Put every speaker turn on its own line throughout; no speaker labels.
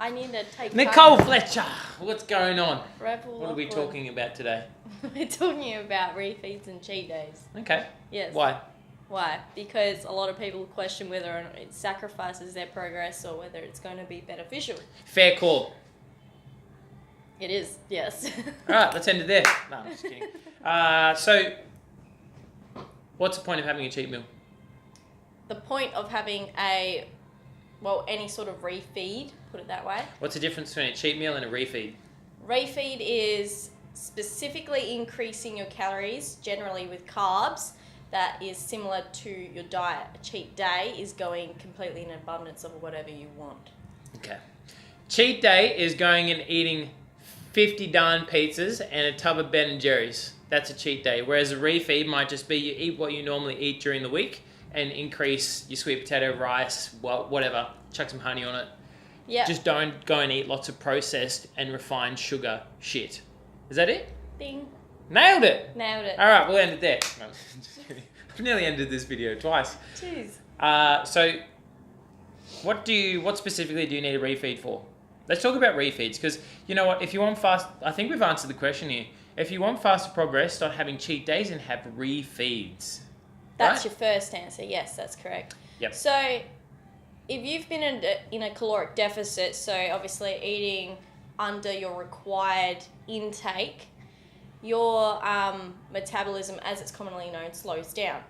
I need to take
Nicole Fletcher, what's going on?
Rebel
What are we
Lachlan.
talking about today?
We're talking about refeeds and cheat days.
Okay.
Yes.
Why?
Why? Because a lot of people question whether or not it sacrifices their progress or whether it's going to be beneficial.
Fair call.
It is, yes.
All right, let's end it there. No, I'm just kidding. So, what's the point of having a cheat meal?
The point of having any sort of refeed, put it that way.
What's the difference between a cheat meal and a refeed?
Refeed is specifically increasing your calories, generally with carbs, that is similar to your diet. A cheat day is going completely in abundance of whatever you want.
Okay. Cheat day is going and eating 50 darn pizzas and a tub of Ben and Jerry's. That's a cheat day. Whereas a refeed might just be you eat what you normally eat during the week and increase your sweet potato, rice, whatever. Chuck some honey on it.
Yeah.
Just don't go and eat lots of processed and refined sugar shit. Is that it?
Ding.
Nailed it!
Nailed it.
All right, we'll end it there. No, just kidding. I've nearly ended this video twice.
Jeez.
So, what specifically do you need a refeed for? Let's talk about refeeds, because you know what? If you want fast, I think we've answered the question here. If you want faster progress, start having cheat days and have refeeds.
That's
right?
your first answer. Yes, that's correct.
Yep.
So, if you've been in a caloric deficit, so obviously eating under your required intake, your metabolism, as it's commonly known, slows down.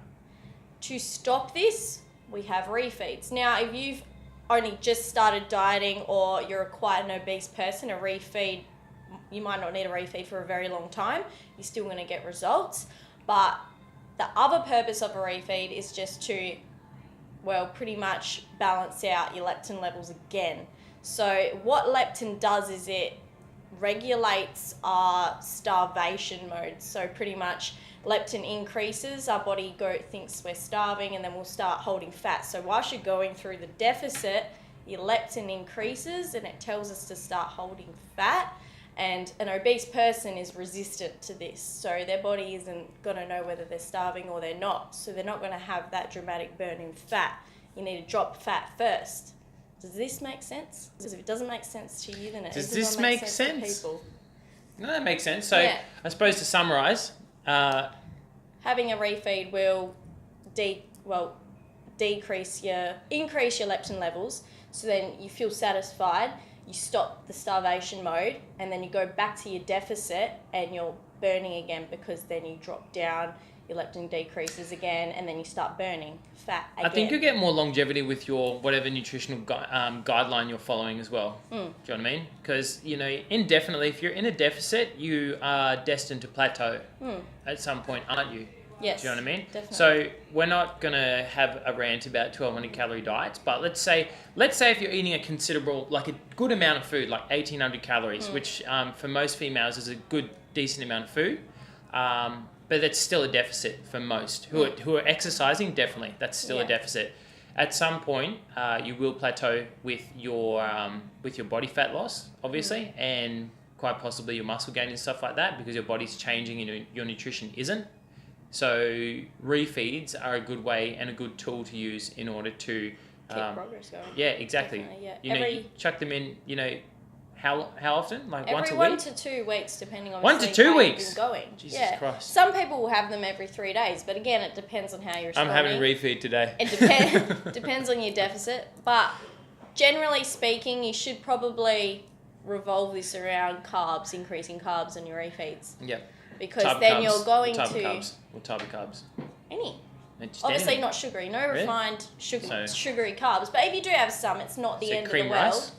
To stop this, we have refeeds. Now, if you've only just started dieting or you're quite an obese person, a refeed, you might not need a refeed for a very long time. You're still going to get results. But the other purpose of a refeed is just to, pretty much balance out your leptin levels again. So what leptin does is it regulates our starvation mode. So pretty much leptin increases, our body thinks we're starving, and then we'll start holding fat. So whilst you're going through the deficit, your leptin increases and it tells us to start holding fat. And an obese person is resistant to this. So their body isn't going to know whether they're starving or they're not. So they're not going to have that dramatic burn in fat. You need to drop fat first. Does this make sense? Because if it doesn't make sense to you, then it doesn't make sense to people.
No, that makes sense. So
Yeah.
I suppose to summarise,
Having a refeed will increase your leptin levels, so then you feel satisfied, you stop the starvation mode, and then you go back to your deficit and you're burning again, because then you drop down, your leptin decreases again, and then you start burning fat again.
I think you get more longevity with your whatever nutritional guideline you're following as well. Do you know what I mean? Because, indefinitely, if you're in a deficit, you are destined to plateau at some point, aren't you?
Yes.
Do you know what I mean?
Definitely.
So we're not going to have a rant about 1,200 calorie diets, but let's say if you're eating a good amount of food, like 1,800 calories, which for most females is a good, decent amount of food. But that's still a deficit for most who are exercising. Definitely, that's still a deficit. At some point, you will plateau with your body fat loss, obviously, and quite possibly your muscle gain and stuff like that, because your body's changing and your nutrition isn't. So refeeds are a good way and a good tool to use in order to
keep progress going.
Yeah, exactly.
Definitely,
You you chuck them in. How often? Like once a
every
week?
1 to 2 weeks, depending on
1 to 2 weeks.
Been going.
Jesus Christ.
Some people will have them every 3 days, but again, it depends on how you're
I'm having a refeed today.
It depends on your deficit, but generally speaking, you should probably revolve this around carbs, increasing carbs in your refeeds.
Yep.
Because then you're going
What
to
type of carbs?
any.
Just
Obviously
anything.
not sugary, no refined
So-
sugary carbs. But if you do have some, it's not the end of the
cream
world.
rice?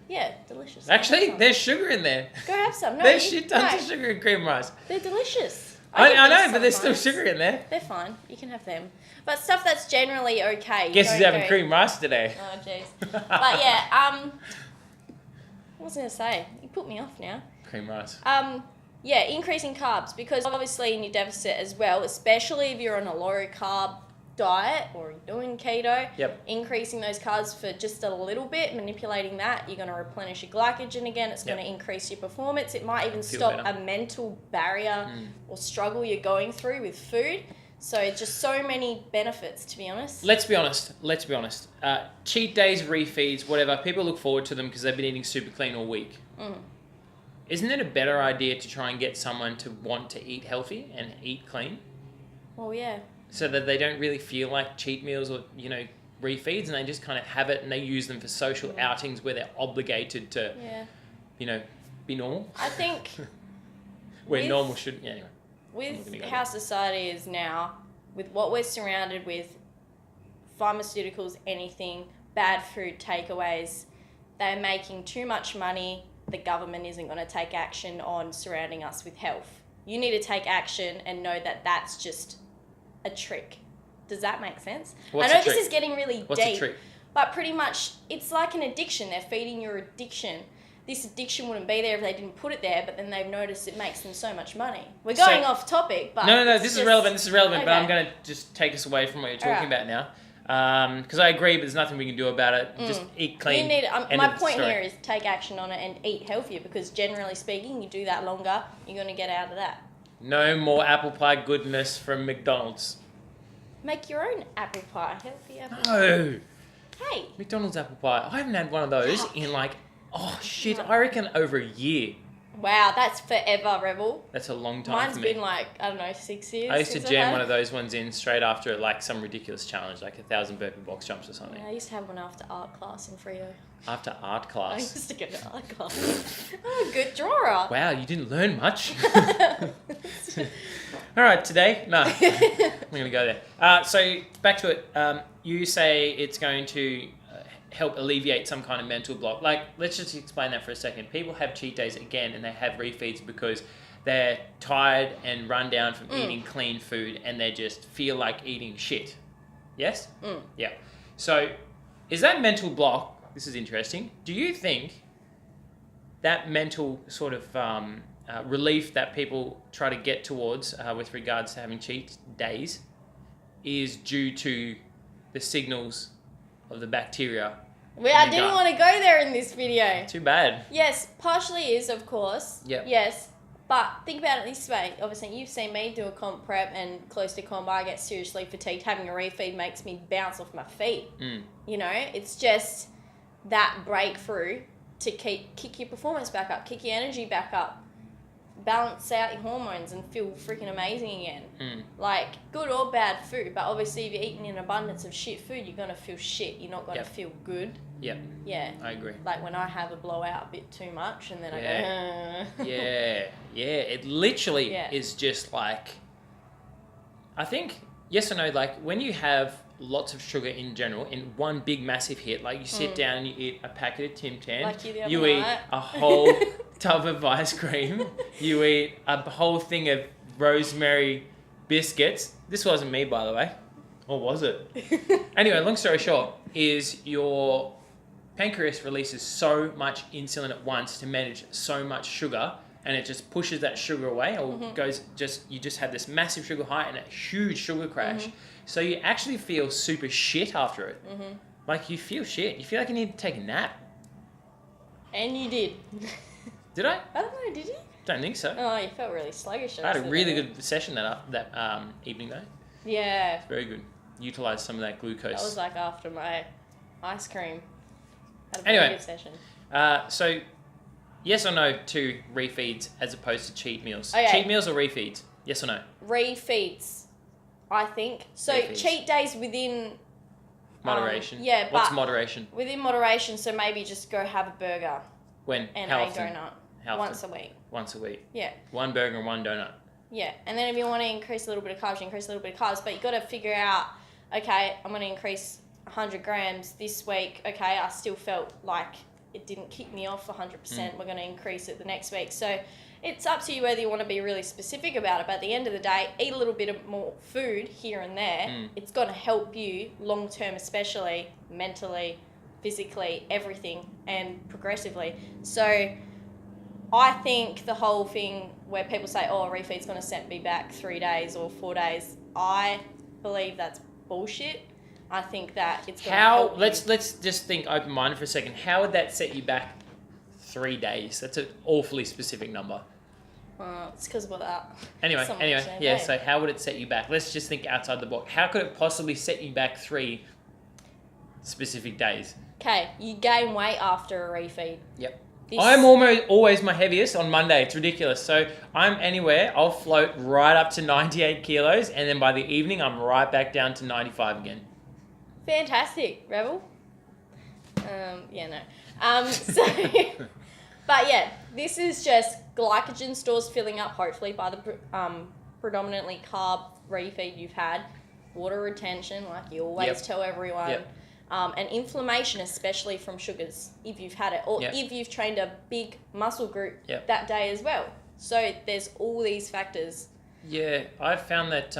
Yeah, delicious.
Actually,
Have some.
there's sugar in there.
Go have some. No,
There's shit tons of
no,
sugar in cream rice.
they're delicious.
I
get
know,
these
but there's still
sometimes.
sugar in there.
They're fine. You can have them. But stuff that's generally okay. you
Guess
don't
who's having
go-
cream rice today?
Oh, jeez. But yeah, what was I going to say? You put me off now.
Cream rice.
Yeah, increasing carbs, because obviously in your deficit as well, especially if you're on a low carb diet or you're doing keto,
Yep.
increasing those carbs for just a little bit, manipulating that, you're going to replenish your glycogen again, it's
Yep.
going to increase your performance, it might even
Feel
stop
better.
a mental barrier or struggle you're going through with food. So just so many benefits, to be honest.
Let's be honest. Cheat days, refeeds, whatever. People look forward to them because they've been eating super clean all week. Isn't it a better idea to try and get someone to want to eat healthy and eat clean?
Well, yeah.
So that they don't really feel like cheat meals or, refeeds, and they just kind of have it and they use them for social outings where they're obligated to, be normal.
I think
where normal shouldn't. Yeah, anyway.
With how society is now, with what we're surrounded with, pharmaceuticals, anything, bad food takeaways, they're making too much money. The government isn't going to take action on surrounding us with health. You need to take action and know that that's just a trick. Does that make sense?
What's
I know
a trick?
this is getting really
What's
deep,
a trick?
but pretty much it's like an addiction. They're feeding your addiction. This addiction wouldn't be there if they didn't put it there, but then they've noticed it makes them so much money. We're going off topic, but...
No, this is relevant,
okay.
but I'm going to just take us away from what you're talking about now. Because I agree, but there's nothing we can do about it. Just eat clean.
My point here is take action on it and eat healthier, because generally speaking, you do that longer, you're going to get out of that.
No more apple pie goodness from McDonald's.
Make your own apple pie. Healthy apple pie.
No.
Hey.
McDonald's apple pie. I haven't had one of those in I reckon over a year.
Wow, that's forever, Rebel.
That's a long time
Mine's
for me.
been 6 years.
I used to jam one of those ones in straight after some ridiculous challenge, like 1,000 burpee box jumps or something.
Yeah, I used to have one after art class in Frio.
After art
I
class?
used to go to art class. Oh, good drawer.
Wow, you didn't learn much. All right, today? No, I'm going to go there. So back to it. You say it's going to help alleviate some kind of mental block. Let's just explain that for a second. People have cheat days again, and they have refeeds because they're tired and run down from eating clean food, and they just feel like eating shit. Yes? Yeah. So is that mental block, this is interesting, do you think that mental sort of relief that people try to get towards with regards to having cheat days is due to the signals of the bacteria?
I didn't want to go there in this video.
Too bad.
Yes, partially is, of course.
Yep.
Yes, but think about it this way. Obviously, you've seen me do a comp prep, and close to comp, I get seriously fatigued. Having a refeed makes me bounce off my feet. It's just that breakthrough to kick your performance back up, kick your energy back up, balance out your hormones and feel freaking amazing again. Good or bad food, but obviously if you're eating an abundance of shit food, you're going to feel shit. You're not going to feel good.
Yep.
Yeah.
I agree.
Like when I have a blowout a bit too much and then I go...
Yeah. It literally is just I think, yes or no, when you have lots of sugar in general in one big massive hit, you sit down and you eat a packet of Tim Tam, you eat a whole tub of ice cream, you eat a whole thing of rosemary biscuits. This wasn't me, by the way. Or was it? Anyway, long story short, is your pancreas releases so much insulin at once to manage so much sugar, and it just pushes that sugar away, or you just have this massive sugar high and a huge sugar crash. So you actually feel super shit after it. You feel shit. You feel like you need to take a nap.
And you did.
Did I?
I don't know, did you?
Don't think so.
Oh, you felt really sluggish.
I had a really good session that evening though.
Yeah.
It's very good. Utilised some of that glucose.
That was after my ice cream. Had a
Anyway.
good session.
So, yes or no to refeeds as opposed to cheat meals?
Okay.
Cheat meals or refeeds? Yes or no?
Refeeds, I think. So
Refeeds.
Cheat days within...
Moderation.
What's
moderation?
Within moderation, so maybe just go have a burger
When?
and
How
a
often?
donut.
How
Once
often?
a week.
Once a week.
Yeah.
One burger and one donut.
Yeah. And then if you want to increase a little bit of carbs, you increase a little bit of carbs. But you've got to figure out, okay, I'm going to increase 100 grams this week. Okay, I still felt like it didn't kick me off 100%. We're going to increase it the next week. So it's up to you whether you want to be really specific about it. But at the end of the day, eat a little bit of more food here and there. It's going to help you long term, especially mentally, physically, everything, and progressively. So I think the whole thing where people say, oh, a refeed's going to set me back 3 days or 4 days, I believe that's bullshit. I think that it's going to help you.
Let's just think open-minded for a second. How would that set you back 3 days? That's an awfully specific number.
It's because of that.
Anyway,
Someone was saying,
yeah.
hey.
So how would it set you back? Let's just think outside the box. How could it possibly set you back 3 specific days?
Okay, you gain weight after a refeed.
Yep.
This-
I'm always my heaviest on Monday. It's ridiculous. So I'm anywhere. I'll float right up to 98 kilos, and then by the evening, I'm right back down to 95 again.
Fantastic, Rebel. Yeah, no. So, but yeah, this is just glycogen stores filling up, hopefully by the predominantly carb refeed you've had, water retention, like you always
Yep.
tell everyone,
Yep.
and inflammation, especially from sugars, if you've had it, or
Yep.
if you've trained a big muscle group
Yep.
that day as well. So there's all these factors.
Yeah, I've found that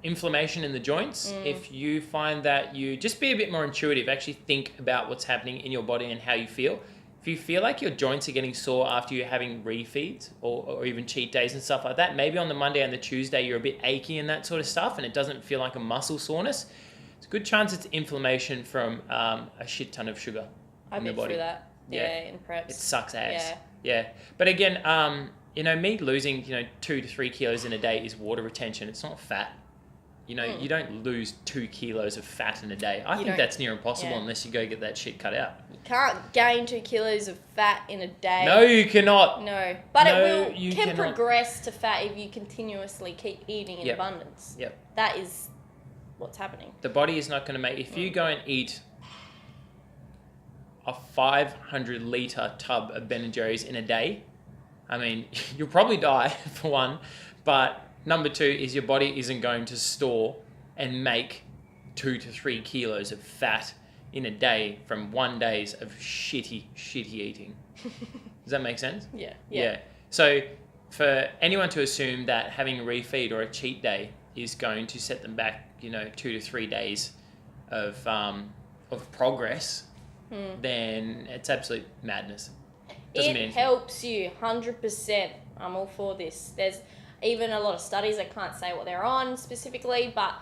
inflammation in the joints, if you find that you just be a bit more intuitive, actually think about what's happening in your body and how you feel. If you feel like your joints are getting sore after you're having refeeds or even cheat days and stuff like that, maybe on the Monday and the Tuesday you're a bit achy and that sort of stuff and it doesn't feel like a muscle soreness, it's a good chance it's inflammation from a shit ton of sugar
I've
in your
been
body.
through that.
Yeah.
In preps.
It sucks ass.
Yeah.
Yeah. But again, me losing, 2 to 3 kilos in a day is water retention. It's not fat. You don't lose 2 kilos of fat in a day. I think
don't-
that's near impossible
yeah.
unless you go get that shit cut out.
You can't gain 2 kilos of fat in a day.
No, you cannot.
No, but
No,
it
you
can
cannot.
progress to fat if you continuously keep eating in
Yep.
abundance.
Yep.
That is what's happening.
The body is not going to make... If you go and eat a 500-litre tub of Ben & Jerry's in a day, I mean, you'll probably die, for one. But number 2 is your body isn't going to store and make 2 to 3 kilos of fat in a day from 1 days of shitty eating. Does that make sense?
Yeah.
So for anyone to assume that having a refeed or a cheat day is going to set them back, 2 to 3 days of progress, then it's absolute madness. Doesn't mean
It
anything.
helps you 100%. I'm all for this. There's even a lot of studies, I can't say what they're on specifically, but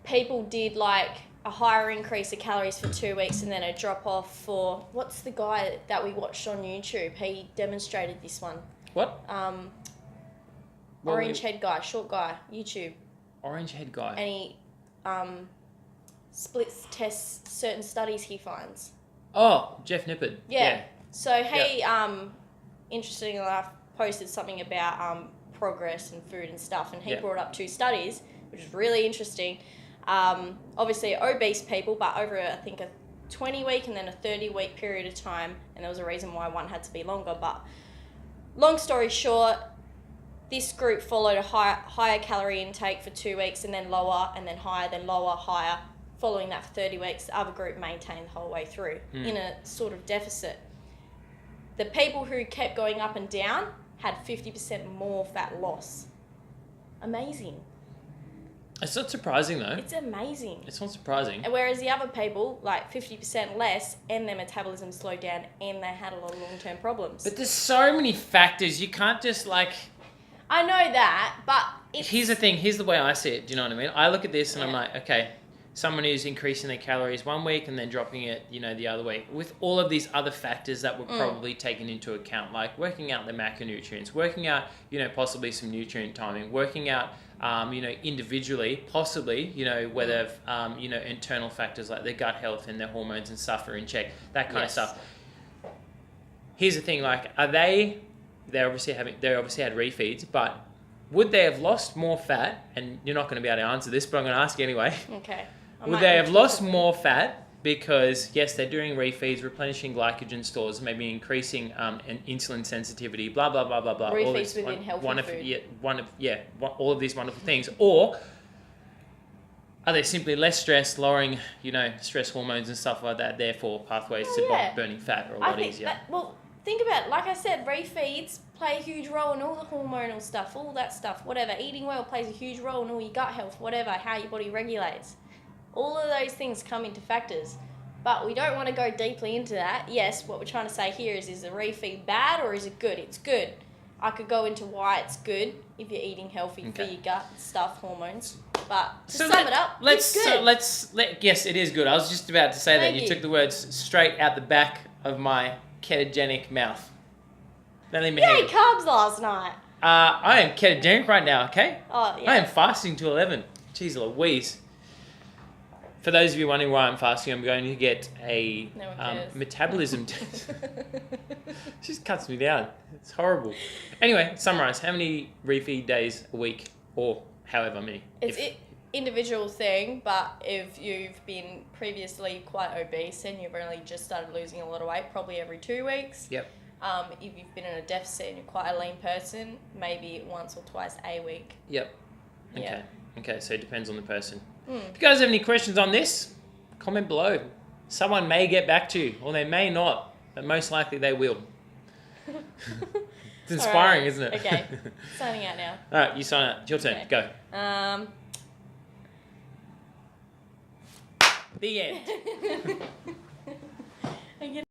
people did like a higher increase of calories for 2 weeks and then a drop off for, what's the guy that we watched on YouTube? He demonstrated this one.
What? Well,
Orange head guy, short guy, YouTube.
Orange head guy.
And he splits tests certain studies he finds.
Oh, Jeff Nippard.
Yeah. So he, interestingly enough, posted something about progress and food and stuff, and he
Yeah.
brought up 2 studies, which is really interesting. Obviously, obese people, but over I think a 20-week and then a 30-week period of time, and there was a reason why one had to be longer. But long story short, this group followed a higher calorie intake for 2 weeks, and then lower, and then higher, then lower, higher. Following that for 30 weeks, the other group maintained the whole way through in a sort of deficit. The people who kept going up and down had 50% more fat loss. Amazing.
It's not surprising though.
It's amazing.
It's not surprising.
And whereas the other people, like 50% less, and their metabolism slowed down, and they had a lot of long-term problems.
But there's so many factors. You can't just
I know that, but it's...
Here's the thing. Here's the way I see it. Do you know what I mean? I look at this and I'm
Yeah.
like, okay, someone who's increasing their calories 1 week and then dropping it, the other week, with all of these other factors that were probably taken into account, like working out the macronutrients, working out, possibly some nutrient timing, working out, individually, possibly, whether, internal factors like their gut health and their hormones and stuff are in check, that kind of stuff. Here's the thing, they obviously had refeeds, but would they have lost more fat? And you're not going to be able to answer this, but I'm going to ask you anyway.
Okay.
Would they have lost more fat because, yes, they're doing refeeds, replenishing glycogen stores, maybe increasing insulin sensitivity, blah, blah, blah, blah, blah.
Refeeds
all this,
within healthy food.
All of these wonderful things. Or are they simply less stressed, lowering, stress hormones and stuff like that, therefore pathways to burning fat are a lot easier?
Think about it. Like I said, refeeds play a huge role in all the hormonal stuff, all that stuff, whatever. Eating well plays a huge role in all your gut health, whatever, how your body regulates. All of those things come into factors. But we don't want to go deeply into that. Yes, what we're trying to say here is a refeed bad or is it good? It's good. I could go into why it's good if you're eating healthy for your gut stuff, hormones. But to sum it up, it's good.
Yes, it is good. I was just about to say
Thank
that. You
you.
took the words straight out the back of my ketogenic mouth. Don't leave me
You ate
hanging.
carbs last night.
I am ketogenic right now, okay?
Oh, yeah.
I am fasting to 11. Jeez Louise. For those of you wondering why I'm fasting, I'm going to get a
No one cares.
metabolism test. She just cuts me down. It's horrible. Anyway, summarize. How many refeed days a week, or however many?
It's individual thing, but if you've been previously quite obese and you've only just started losing a lot of weight, probably every 2 weeks.
Yep.
If you've been in a deficit and you're quite a lean person, maybe once or twice a week.
Yep. Okay.
Yeah.
Okay, so it depends on the person.
Mm.
If you guys have any questions on this, comment below. Someone may get back to you, or they may not, but most likely they will. It's inspiring,
Alright,
isn't it?
Okay, signing out now.
All right, you sign out. It's your turn.
Okay.
Go. The end.
I get